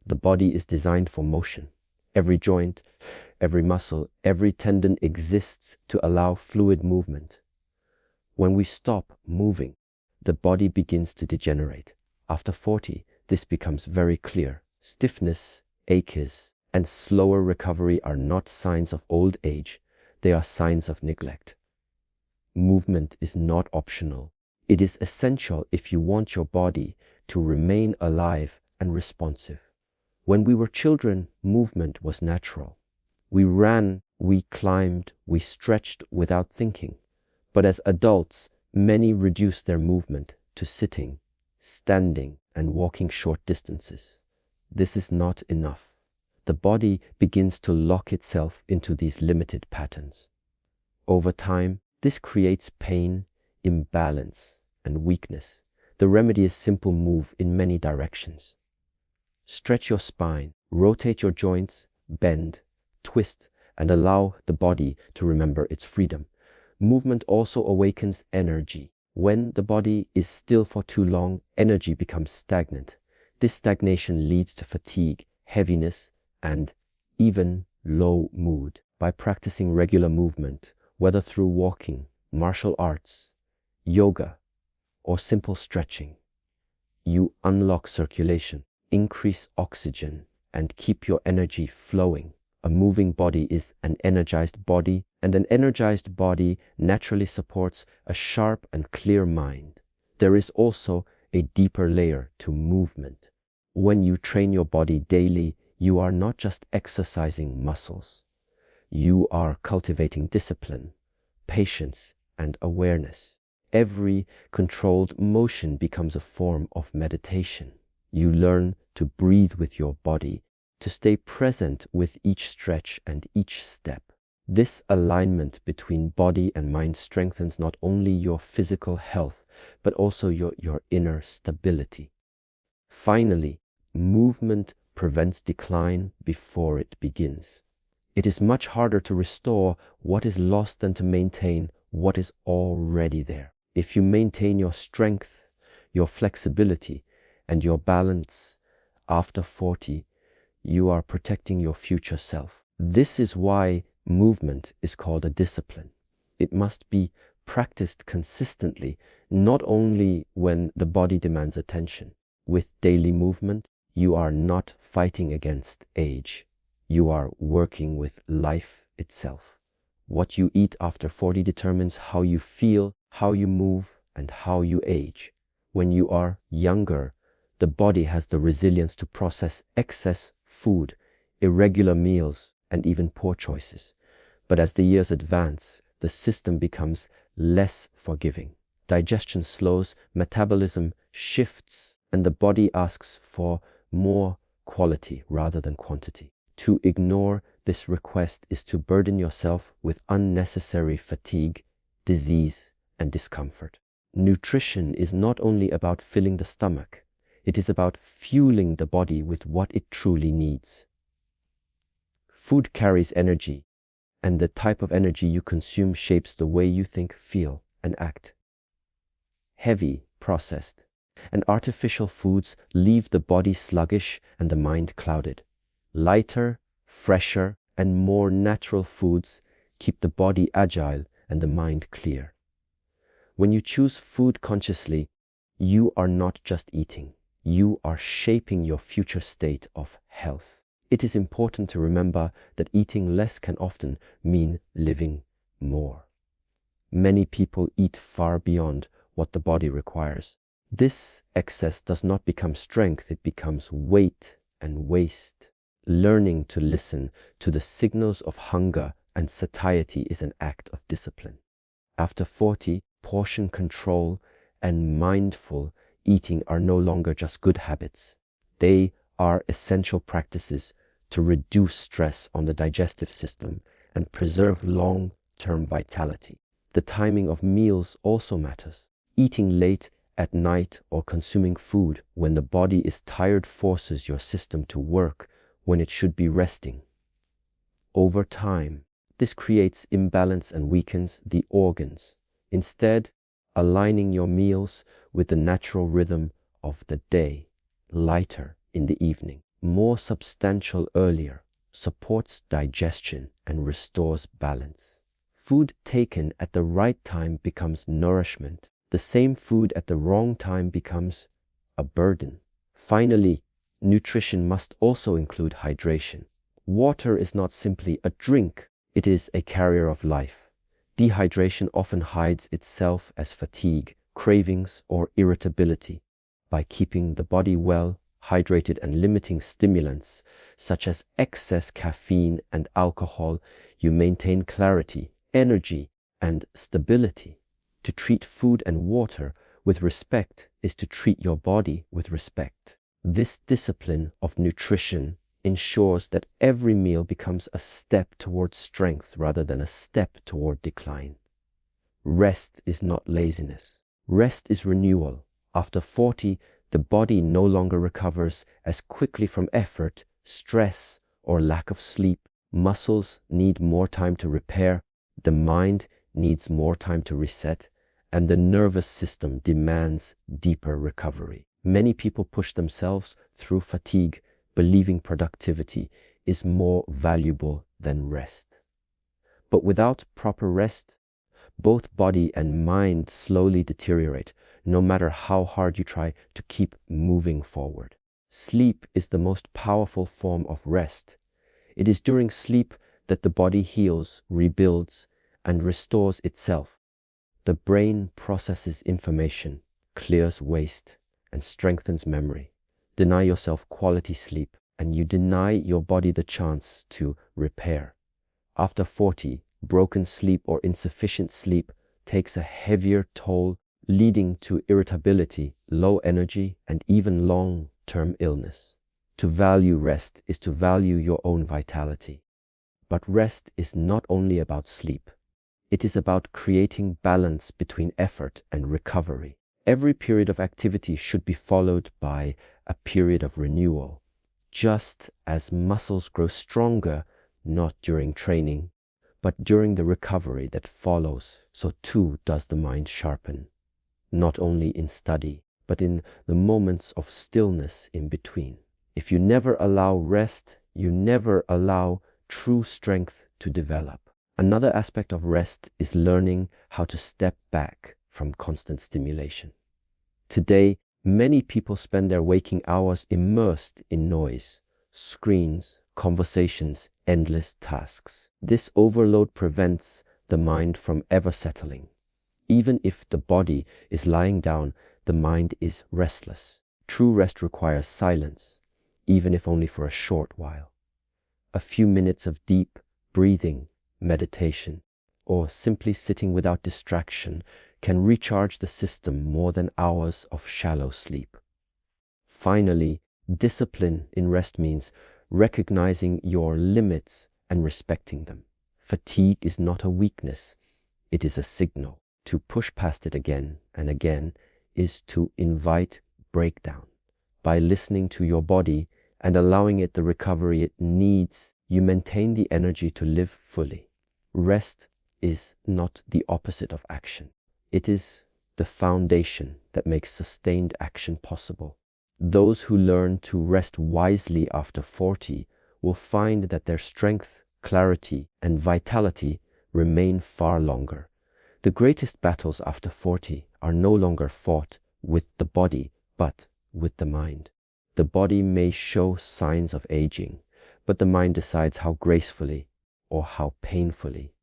The body is designed for motion. Every joint, every muscle, every tendon exists to allow fluid movement. When we stop moving, the body begins to degenerate. After 40, this becomes very clear. Stiffness, aches, and slower recovery are not signs of old age, they are signs of neglect. Movement is not optional. It is essential if you want your body to remain alive and responsive. When we were children, movement was natural. We ran, we climbed, we stretched without thinking. But as adults, many reduce their movement to sitting, standing, and walking short distances. This is not enough. The body begins to lock itself into these limited patterns. Over time, this creates pain, imbalance, and weakness. The remedy is simple: move in many directions. Stretch your spine, rotate your joints, bend, twist, and allow the body to remember its freedom. Movement also awakens energy. When the body is still for too long, energy becomes stagnant. This stagnation leads to fatigue, heaviness, and even low mood. By practicing regular movement, whether through walking, martial arts, yoga, or simple stretching, you unlock circulation, increase oxygen, and keep your energy flowing. A moving body is an energized body, and an energized body naturally supports a sharp and clear mind. There is also a deeper layer to movement. When you train your body daily, you are not just exercising muscles. You are cultivating discipline, patience, and awareness. Every controlled motion becomes a form of meditation. You learn to breathe with your body, to stay present with each stretch and each step. This alignment between body and mind strengthens not only your physical health, but also your inner stability. Finally, movement prevents decline before it begins. It is much harder to restore what is lost than to maintain what is already there. If you maintain your strength, your flexibility, and your balance after 40, you are protecting your future self. This is why movement is called a discipline. It must be practiced consistently, not only when the body demands attention. With daily movement, you are not fighting against age. You are working with life itself. What you eat after 40 determines how you feel, how you move, and how you age. When you are younger, the body has the resilience to process excess food, irregular meals, and even poor choices. But as the years advance, the system becomes less forgiving. Digestion slows, metabolism shifts, and the body asks for more quality rather than quantity. To ignore this request is to burden yourself with unnecessary fatigue, disease, and discomfort. Nutrition is not only about filling the stomach, it is about fueling the body with what it truly needs. Food carries energy, and the type of energy you consume shapes the way you think, feel, and act. Heavy, processed, and artificial foods leave the body sluggish and the mind clouded. Lighter, fresher, and more natural foods keep the body agile and the mind clear. When you choose food consciously, you are not just eating. You are shaping your future state of health. It is important to remember that eating less can often mean living more. Many people eat far beyond what the body requires. This excess does not become strength, it becomes weight and waste. Learning to listen to the signals of hunger and satiety is an act of discipline. After 40, portion control and mindful eating are no longer just good habits. They are essential practices to reduce stress on the digestive system and preserve long-term vitality. The timing of meals also matters. Eating late at night or consuming food when the body is tired forces your system to work when it should be resting. Over time, this creates imbalance and weakens the organs. Instead, aligning your meals with the natural rhythm of the day, lighter in the evening, more substantial earlier, supports digestion and restores balance. Food taken at the right time becomes nourishment. The same food at the wrong time becomes a burden. Finally, nutrition must also include hydration. Water is not simply a drink, it is a carrier of life. Dehydration often hides itself as fatigue, cravings, or irritability. By keeping the body well hydrated and limiting stimulants such as excess caffeine and alcohol, you maintain clarity, energy, and stability. To treat food and water with respect is to treat your body with respect. This discipline of nutrition ensures that every meal becomes a step toward strength rather than a step toward decline. Rest is not laziness. Rest is renewal. After 40, the body no longer recovers as quickly from effort, stress, or lack of sleep. Muscles need more time to repair, the mind needs more time to reset, and the nervous system demands deeper recovery. Many people push themselves through fatigue, believing productivity is more valuable than rest. But without proper rest, both body and mind slowly deteriorate, no matter how hard you try to keep moving forward. Sleep is the most powerful form of rest. It is during sleep that the body heals, rebuilds, and restores itself. The brain processes information, clears waste, and strengthens memory. Deny yourself quality sleep, and you deny your body the chance to repair. After 40, broken sleep or insufficient sleep takes a heavier toll, leading to irritability, low energy, and even long-term illness. To value rest is to value your own vitality. But rest is not only about sleep. It is about creating balance between effort and recovery. Every period of activity should be followed by a period of renewal. Just as muscles grow stronger, not during training, but during the recovery that follows, so too does the mind sharpen, not only in study, but in the moments of stillness in between. If you never allow rest, you never allow true strength to develop. Another aspect of rest is learning how to step back from constant stimulation. Today, many people spend their waking hours immersed in noise, screens, conversations, endless tasks. This overload prevents the mind from ever settling. Even if the body is lying down, the mind is restless. True rest requires silence, even if only for a short while. A few minutes of deep breathing, meditation, or simply sitting without distraction can recharge the system more than hours of shallow sleep. Finally, discipline in rest means recognizing your limits and respecting them. Fatigue is not a weakness, it is a signal. To push past it again and again is to invite breakdown. By listening to your body and allowing it the recovery it needs, you maintain the energy to live fully. Rest is not the opposite of action. It is the foundation that makes sustained action possible. Those who learn to rest wisely after 40 will find that their strength, clarity, and vitality remain far longer. The greatest battles after 40 are no longer fought with the body, but with the mind. The body may show signs of aging, but the mind decides how gracefully or how painfully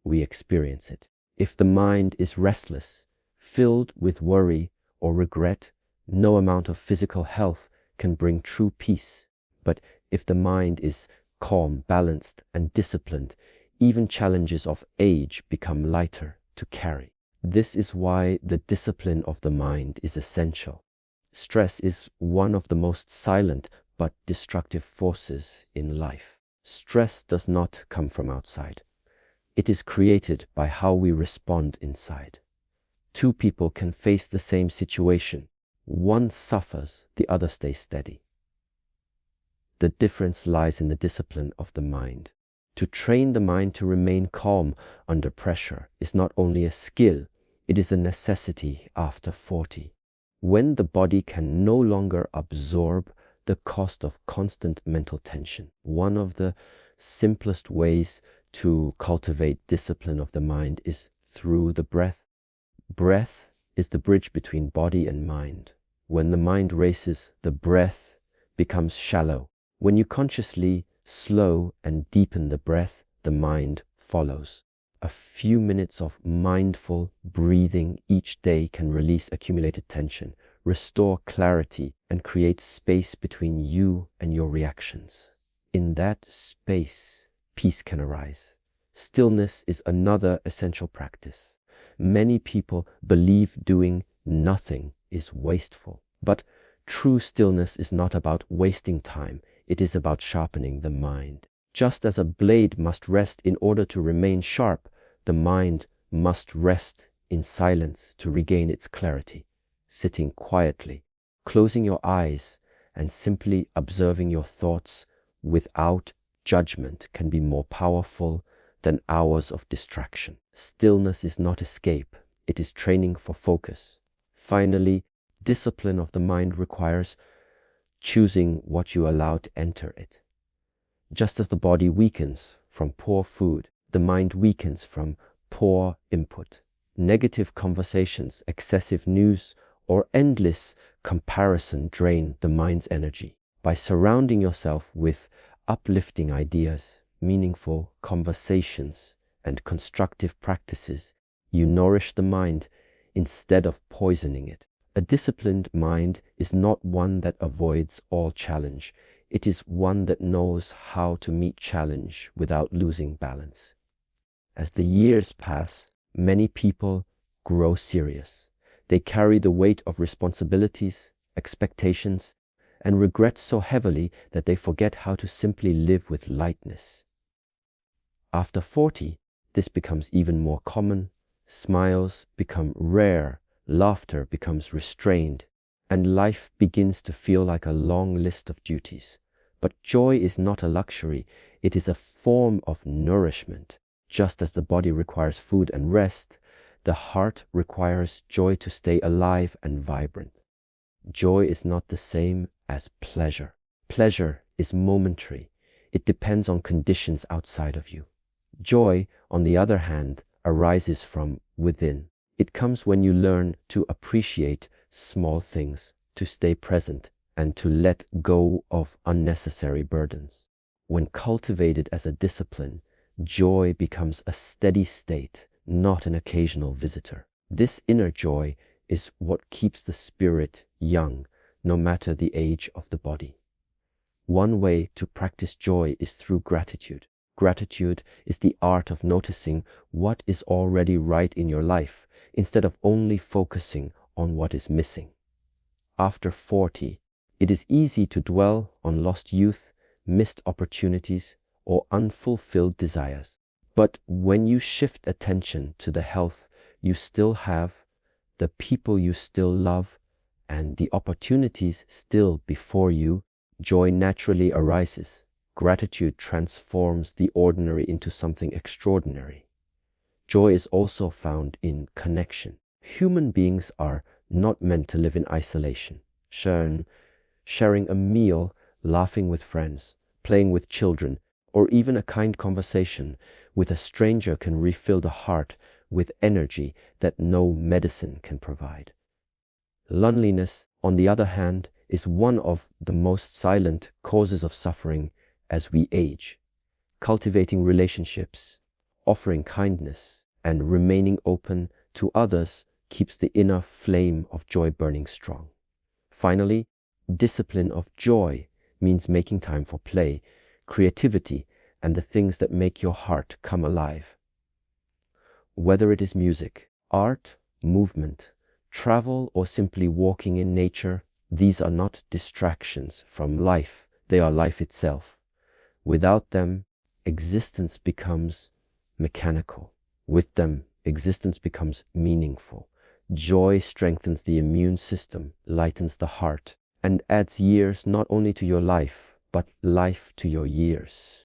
we experience it. If the mind is restless, filled with worry or regret, no amount of physical health can bring true peace. But if the mind is calm, balanced, and disciplined, even challenges of age become lighter to carry. This is why the discipline of the mind is essential. Stress is one of the most silent but destructive forces in life. Stress does not come from outside. It is created by how we respond inside. Two people can face the same situation. One suffers, the other stays steady. The difference lies in the discipline of the mind. To train the mind to remain calm under pressure is not only a skill, it is a necessity after 40. When the body can no longer absorb the cost of constant mental tension. One of the simplest ways to cultivate discipline of the mind is through the breath. Breath is the bridge between body and mind. When the mind races, the breath becomes shallow. When you consciously slow and deepen the breath, the mind follows. A few minutes of mindful breathing each day can release accumulated tension, restore clarity, and create space between you and your reactions. In that space, peace can arise. Stillness is another essential practice. Many people believe doing nothing is wasteful, but true stillness is not about wasting time. It is about sharpening the mind. Just as a blade must rest in order to remain sharp, the mind must rest in silence to regain its clarity. Sitting quietly, closing your eyes, and simply observing your thoughts without judgment can be more powerful than hours of distraction. Stillness is not escape, it is training for focus. Finally, discipline of the mind requires choosing what you allow to enter it. Just as the body weakens from poor food, the mind weakens from poor input. Negative conversations, excessive news, or endless comparison drain the mind's energy. By surrounding yourself with uplifting ideas, meaningful conversations, and constructive practices, you nourish the mind instead of poisoning it. A disciplined mind is not one that avoids all challenge. It is one that knows how to meet challenge without losing balance. As the years pass, many people grow serious. They carry the weight of responsibilities, expectations, and regrets so heavily that they forget how to simply live with lightness. After 40, this becomes even more common. Smiles become rare, laughter becomes restrained, and life begins to feel like a long list of duties. But joy is not a luxury, it is a form of nourishment. Just as the body requires food and rest, the heart requires joy to stay alive and vibrant. Joy is not the same as pleasure. Pleasure is momentary. It depends on conditions outside of you. Joy, on the other hand, arises from within. It comes when you learn to appreciate small things, to stay present, and to let go of unnecessary burdens. When cultivated as a discipline, joy becomes a steady state, not an occasional visitor. This inner joy is what keeps the spirit young, no matter the age of the body. One way to practice joy is through gratitude. Gratitude is the art of noticing what is already right in your life, instead of only focusing on what is missing. After 40, it is easy to dwell on lost youth, missed opportunities, or unfulfilled desires. But when you shift attention to the health you still have, the people you still love, and the opportunities still before you, joy naturally arises. Gratitude transforms the ordinary into something extraordinary. Joy is also found in connection. Human beings are not meant to live in isolation. Sharing a meal, laughing with friends, playing with children, or even a kind conversation with a stranger can refill the heart with energy that no medicine can provide. Loneliness, on the other hand, is one of the most silent causes of suffering as we age. Cultivating relationships, offering kindness, and remaining open to others keeps the inner flame of joy burning strong. Finally, discipline of joy means making time for play, creativity, and the things that make your heart come alive. Whether it is music, art, movement, travel, or simply walking in nature, these are not distractions from life, they are life itself. Without them, existence becomes mechanical. With them, existence becomes meaningful. Joy strengthens the immune system, lightens the heart, and adds years not only to your life, but life to your years.